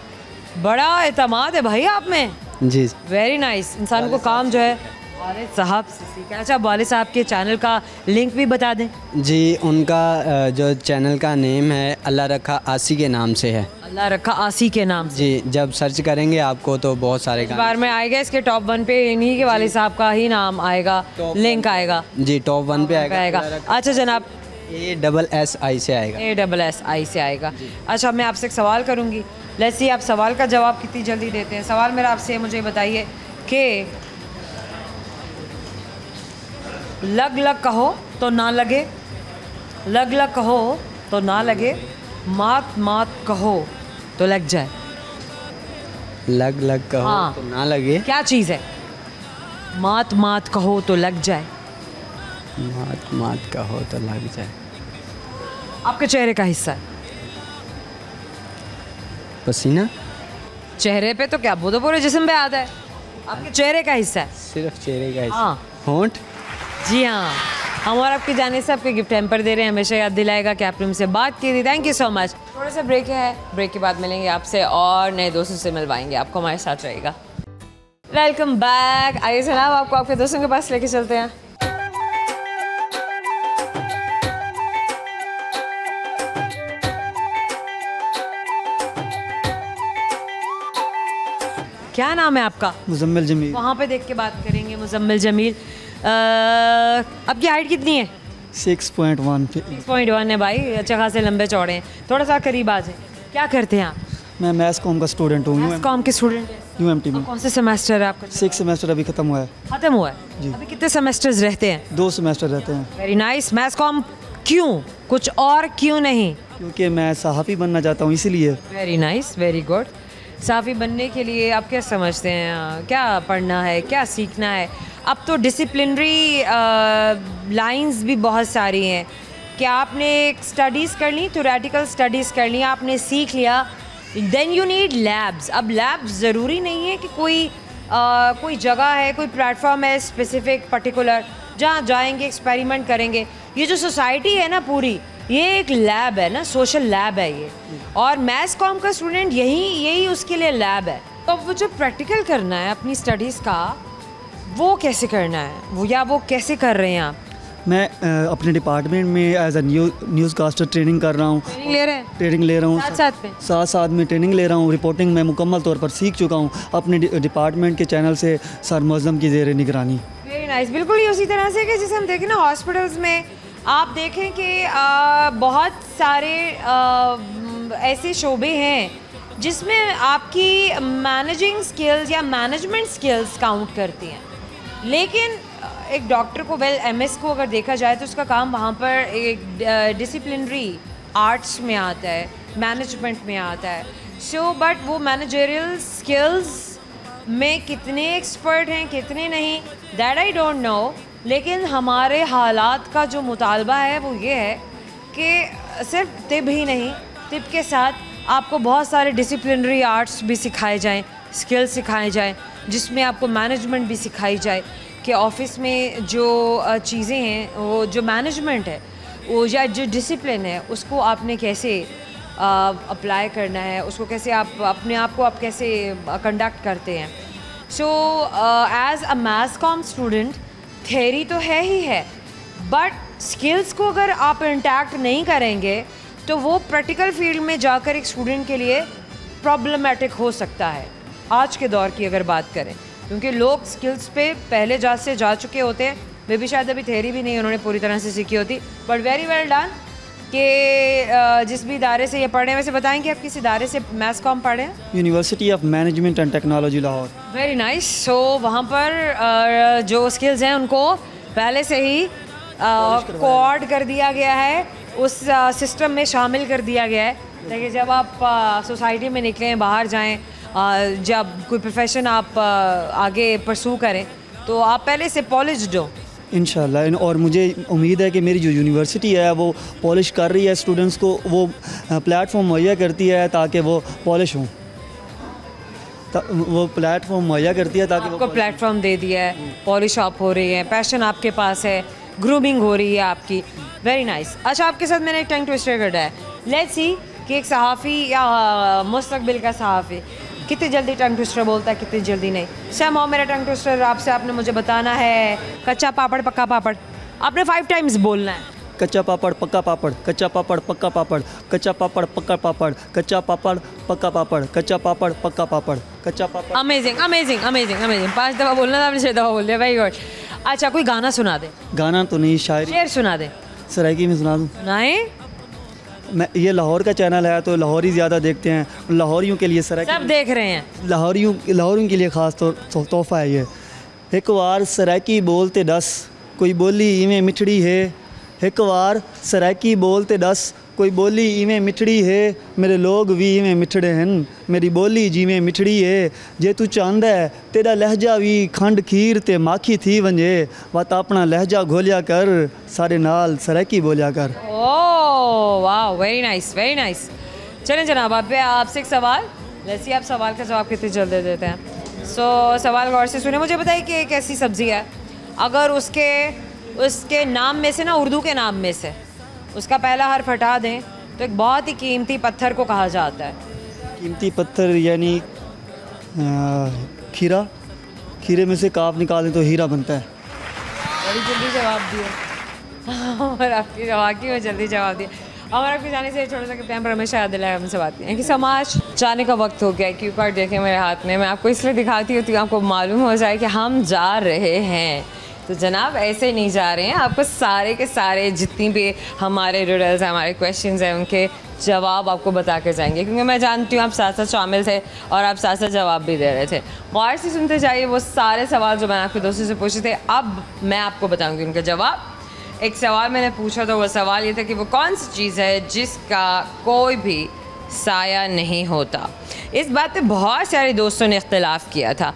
बड़ा एतमाद है भाई आप में। जी वेरी नाइस। इंसान को काम जो है वालिद साहब से सीखा। अच्छा, वालिद साहब के चैनल का लिंक भी बता दें। जी, उनका जो चैनल का नेम है अल्लाह रखा आसी के नाम से है। अल्लाह रखा आसी के नाम से। जी, जब सर्च करेंगे आपको तो बहुत सारे इस बार में आएगा इसके टॉप 1 पे इन्हीं के वालिद साहब का ही नाम आएगा, लिंक आएगा। जी, टॉप 1 पे आएगा। अच्छा जनाब, ASSI से आएगा। ASSI से आएगा। अच्छा, मैं आपसे एक सवाल करूंगी, लेट्स सी आप सवाल का जवाब कितनी जल्दी देते हैं। सवाल मेरा आपसे, मुझे बताइए कि लग लग कहो तो ना लगे, लग लग कहो तो ना लगे, मात मात कहो तो लग जाए। लग लग कहो हाँ। तो ना लगे, क्या चीज़ है? मात मात कहो तो लग जाए। मात मात कहो तो लग जाए। आपके चेहरे का हिस्सा है। पसीना। चेहरे पे तो क्या, वो तो पूरे जिस्म पे आता है। आपके चेहरे का हिस्सा है। सिर्फ चेहरे का हिस्सा। हाँ। होंठ। जी हाँ, हम और आपकी जाने से आपके गिफ्ट हैम्पर दे रहे हैं, हमेशा याद दिलाएगा कि आपने हमसे बात की थी। Thank you so much. थोड़ा सा ब्रेक है, ब्रेक के बाद मिलेंगे आपसे और नए दोस्तों से मिलवाएंगे आपको, हमारे साथ रहेगा। Welcome back. आइए जनाब, आपको आपके दोस्तों के पास लेके चलते हैं। क्या नाम है आपका? मुजम्मिल जमील। वहाँ पे देख के बात करेंगे। मुजम्मिल जमील, आपकी हाइट कितनी है? 6.1। 6.1 है भाई, अच्छा खासे लंबे चौड़े हैं। थोड़ा सा करीब आ जाए। क्या करते हैं आप? मैं मैथ्स कॉम का स्टूडेंट हूँ। मैथ्स कॉम के स्टूडेंट हैं। UMT में। कौन से सेमेस्टर है आपका? 6 सेमेस्टर अभी ख़त्म हुआ है। खत्म हुआ है जी। अभी कितने सेमेस्टर्स रहते हैं? 2 सेमेस्टर रहते हैं। Very nice. मैथ्स कॉम क्यों, कुछ और क्यों नहीं? क्योंकि मैं सहाफ़ी बनना चाहता हूँ, इसीलिए। Very nice, very good. साफ़ी बनने के लिए आप क्या समझते हैं, क्या पढ़ना है, क्या सीखना है? अब तो डिसिप्लिनरी लाइंस भी बहुत सारी हैं। क्या आपने स्टडीज़ कर ली, थ्योरेटिकल स्टडीज़ कर ली, आपने सीख लिया, देन यू नीड लैब्स। अब लैब्स ज़रूरी नहीं है कि कोई जगह है, कोई प्लेटफॉर्म है स्पेसिफिक पर्टिकुलर जहाँ जाएंगे एक्सपेरिमेंट करेंगे। ये जो सोसाइटी है ना पूरी, ये एक लैब है ना, सोशल लैब है ये। और मैथ्स कॉम का स्टूडेंट यही उसके लिए लैब है। तो वो जो प्रैक्टिकल करना है अपनी स्टडीज़ का, वो कैसे करना है, वो कैसे कर रहे हैं आप? मैं अपने डिपार्टमेंट में as a newscaster training कर रहा हूँ। ट्रेनिंग ले रहे हैं? ट्रेनिंग ले रहा हूँ। साथ में साथ में ट्रेनिंग ले रहा हूँ। रिपोर्टिंग मैं मुकम्मल तौर पर सीख चुका हूँ अपने डिपार्टमेंट के चैनल से सर मुअज़्ज़म की ज़ेर निगरानी। Very nice. बिल्कुल ही उसी तरह से कि जैसे हम देखें ना हॉस्पिटल्स में, आप देखें कि बहुत सारे ऐसे शोबे हैं जिसमें आपकी मैनेजिंग स्किल्स या मैनेजमेंट स्किल्स काउंट करती हैं। लेकिन एक डॉक्टर को, MS को अगर देखा जाए तो उसका काम वहाँ पर एक डिसिप्लिनरी आर्ट्स में आता है, मैनेजमेंट में आता है। बट वो मैनेजरियल स्किल्स में कितने एक्सपर्ट हैं कितने नहीं, दैट आई डोंट नो। लेकिन हमारे हालात का जो मुतालबा है वो ये है कि सिर्फ तिब ही नहीं, तिब के साथ आपको बहुत सारे डिसिप्लिनरी आर्ट्स भी सिखाए जाएं, स्किल्स सिखाए जाएं, जिसमें आपको मैनेजमेंट भी सिखाई जाए कि ऑफिस में जो चीज़ें हैं, वो जो मैनेजमेंट है, वो या जो डिसिप्लिन है, उसको आपने कैसे अप्लाई करना है, उसको कैसे आप अपने आप को आप कैसे कंडक्ट करते हैं। So as a maths com student theory तो है ही है, बट स्किल्स को अगर आप इंटैक्ट नहीं करेंगे तो वो प्रैक्टिकल फील्ड में जाकर एक स्टूडेंट के लिए प्रॉब्लमेटिक हो सकता है आज के दौर की अगर बात करें, क्योंकि लोग स्किल्स पे पहले जा चुके होते हैं। वे भी शायद अभी थ्योरी भी नहीं उन्होंने पूरी तरह से सीखी होती, बट वेरी वेल डन कि जिस भी इदारे से ये पढ़े हैं। वैसे बताएंगे आप किस इदारे से मैथ्स कॉम पढ़े हैं? University of management and technology Lahore. Very nice. So वहाँ पर जो स्किल्स हैं उनको पहले से ही कोड कर दिया गया है, उस सिस्टम में शामिल कर दिया गया है देखिए जब आप सोसाइटी में निकलें, बाहर जाएं, जब कोई प्रोफेशन आप आगे परसू करें तो आप पहले से पॉलिश्ड हो। इंशाल्लाह। और मुझे उम्मीद है कि मेरी जो यूनिवर्सिटी है वो पॉलिश कर रही है, स्टूडेंट्स को वो प्लेटफॉर्म मुहैया करती है ताकि वो पॉलिश हों, वो प्लेटफॉर्म मुहैया करती है ताकि आपको प्लेटफॉर्म दे दिया है, पॉलिश आप हो रही है, पैशन आपके पास है, ग्रूमिंग हो रही है आपकी। Very nice. अच्छा, आपके साथ मैंने एक टंग ट्विस्टर कर है। लेट्स सी कि एक सहाफ़ी या मुस्तकबिल का सहाफ़ी कितनी जल्दी टंग ट्विस्टर बोलता है, कितनी जल्दी नहीं। सैम आओ मेरा टंग ट्विस्टर आपसे, आपने मुझे बताना है कच्चा पापड़ पक्का पापड़। आपने 5 टाइम्स बोलना है। कच्चा पापड़ पक्का पापड़, कच्चा पापड़ पक्का पापड़, कच्चा पापड़ पक्का पापड़, कच्चा पापड़ पक्का पापड़, कच्चा पापड़ पक्का पापड़, कच्चा पापड़। Amazing amazing amazing amazing. 5 दफ़ा बोलना था, आपने 6 दफ़ा बोल दिया। Very good. अच्छा, कोई गाना सुना दे। गाना तो नहीं, शायरी शेर सुना दे। सराइकी में सुना दूँ? नहीं, मैं ये लाहौर का चैनल है तो लाहौरी ज़्यादा देखते हैं, लाहौरियों के लिए सराइकी सब देख रहे हैं। लाहौरियों के लिए ख़ास तोहफ़ा है ये। एक बार सराइकी बोलते 10, कोई बोली इवें मिठड़ी है। एक बार सराइकी बोलते 10, कोई बोली इवें मिठड़ी है। मेरे लोग भी इवें मिठड़े हैं, मेरी बोली जिवें मिठड़ी है। जे तू चाहंदा है तेरा लहजा भी खंड खीर ते माखी थी वंजे, वत अपना लहजा घोलिया कर, सारे नाल सराइकी बोलिया कर। ओह वाह, वेरी नाइस वेरी नाइस। चलें जनाब, आपसे एक सवाल। जैसे आप सवाल का जवाब कितनी जल्दी देते हैं। सवाल गौर से सुने। मुझे बताइए कि एक ऐसी सब्ज़ी है, अगर उसके नाम में से ना, उर्दू के नाम में से उसका पहला हर्फ हटा दें तो एक बहुत ही कीमती पत्थर को कहा जाता है। कीमती पत्थर यानी खीरा। खीरे में से काफ निकालें तो हीरा बनता है। बड़ी जल्दी जवाब दिया और आपकी वाकई में जल्दी जवाब दिया। और आपके जाने से छोटा सा कहते पर हमेशा याद दिलाया हमसे बात की कि समाज जाने का वक्त हो गया। क्यू कार्ड देखें मेरे हाथ में, मैं आपको इसलिए दिखाती होती हूँ आपको मालूम हो जाए कि हम जा रहे हैं। तो जनाब ऐसे नहीं जा रहे हैं, आपको सारे के सारे जितनी भी हमारे रिडल्स हैं, हमारे क्वेश्चंस हैं, उनके जवाब आपको बता के जाएंगे, क्योंकि मैं जानती हूँ आप साथ साथ शामिल थे और आप साथ साथ जवाब भी दे रहे थे। गौर से सुनते जाइए वो सारे सवाल जो मैंने आपके दोस्तों से पूछे थे, अब मैं आपको बताऊँगी उनका जवाब। एक सवाल मैंने पूछा था, वो सवाल ये था कि वो कौन सी चीज़ है जिसका कोई भी साया नहीं होता। इस बात पे बहुत सारे दोस्तों ने इख्तिलाफ़ किया था,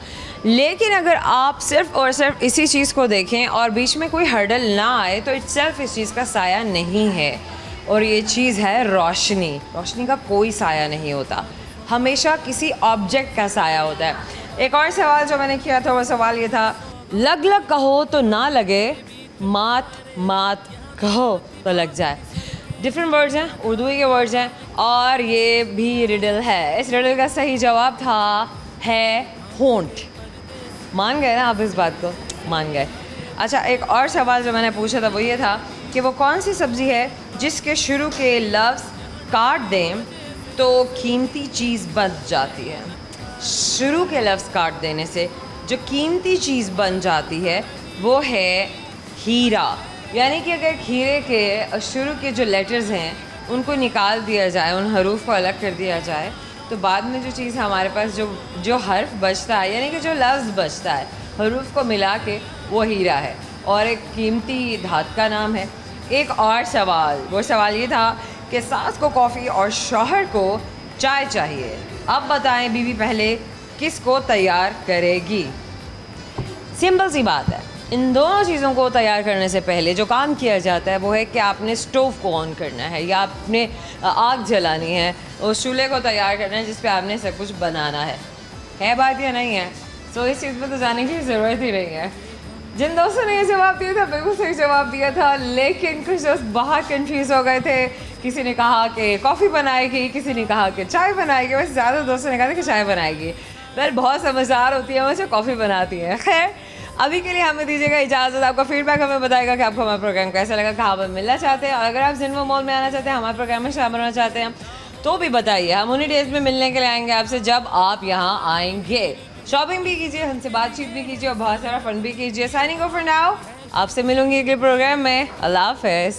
लेकिन अगर आप सिर्फ़ और सिर्फ इसी चीज़ को देखें और बीच में कोई हर्डल ना आए तो इट्सेल्फ इस चीज़ का साया नहीं है, और ये चीज़ है रोशनी। रोशनी का कोई साया नहीं होता, हमेशा किसी ऑब्जेक्ट का साया होता है। एक और सवाल जो मैंने किया था वो सवाल ये था, लग लग कहो तो ना लगे, मात मात कहो तो लग जाए। डिफरेंट वर्ड्स हैं, उर्दू के वर्ड्स हैं, और ये भी रिडल है। इस रिडल का सही जवाब है होंठ। मान गए ना आप, इस बात को मान गए। अच्छा, एक और सवाल जो मैंने पूछा था वो ये था कि वो कौन सी सब्ज़ी है जिसके शुरू के लफ्ज़ काट दें तो कीमती चीज़ बन जाती है। शुरू के लफ्ज़ काट देने से जो कीमती चीज़ बन जाती है वो है हीरा। यानी कि अगर हीरे के शुरू के जो लेटर्स हैं उनको निकाल दिया जाए, उन हरूफ को अलग कर दिया जाए, तो बाद में जो चीज़ हमारे पास जो हर्फ बचता है, यानी कि जो लफ्ज़ बचता है हरूफ को मिला के, वो हीरा है और एक कीमती धात का नाम है। एक और सवाल, वो सवाल ये था कि सास को कॉफ़ी और शौहर को चाय चाहिए, अब बताएं बीवी पहले किसको तैयार करेगी। सिंपल सी बात है, इन दोनों चीज़ों को तैयार करने से पहले जो काम किया जाता है वो है कि आपने स्टोव को ऑन करना है या आपने आग जलानी है, उस चूल्हे को तैयार करना है जिस पे आपने सब कुछ बनाना है बात या नहीं है। सो इस चीज़ पर तो जाने की ज़रूरत ही नहीं है। जिन दोस्तों ने ये जवाब दिया था बिल्कुल सही जवाब दिया था, लेकिन कुछ दोस्त बहुत कन्फ्यूज़ हो गए थे। किसी ने कहा कि कॉफ़ी बनाएगी, किसी ने कहा कि चाय बनाएगी। वैसे ज़्यादा दोस्तों ने कहा था कि चाय बनाएगी। वेल, बहुत समझदार होती है, वैसे कॉफ़ी बनाती है। खैर, अभी के लिए हमें दीजिएगा इजाज़त। आपका फीडबैक हमें बताएगा कि आपको हमारा प्रोग्राम कैसा लगा, कहाँ पर मिलना चाहते हैं, और अगर आप जिन्वो मॉल में आना चाहते हैं, हमारे प्रोग्राम में शामिल होना चाहते हैं तो भी बताइए। हम उन्हीं डेज में मिलने के लिए आएंगे आपसे जब आप यहाँ आएंगे। शॉपिंग भी कीजिए, हमसे बातचीत भी कीजिए और बहुत सारा फन भी कीजिए। साइनिंग ऑफ फॉर नाउ, आपसे मिलूंगी अगले प्रोग्राम में। अल्लाह हाफ़िज़।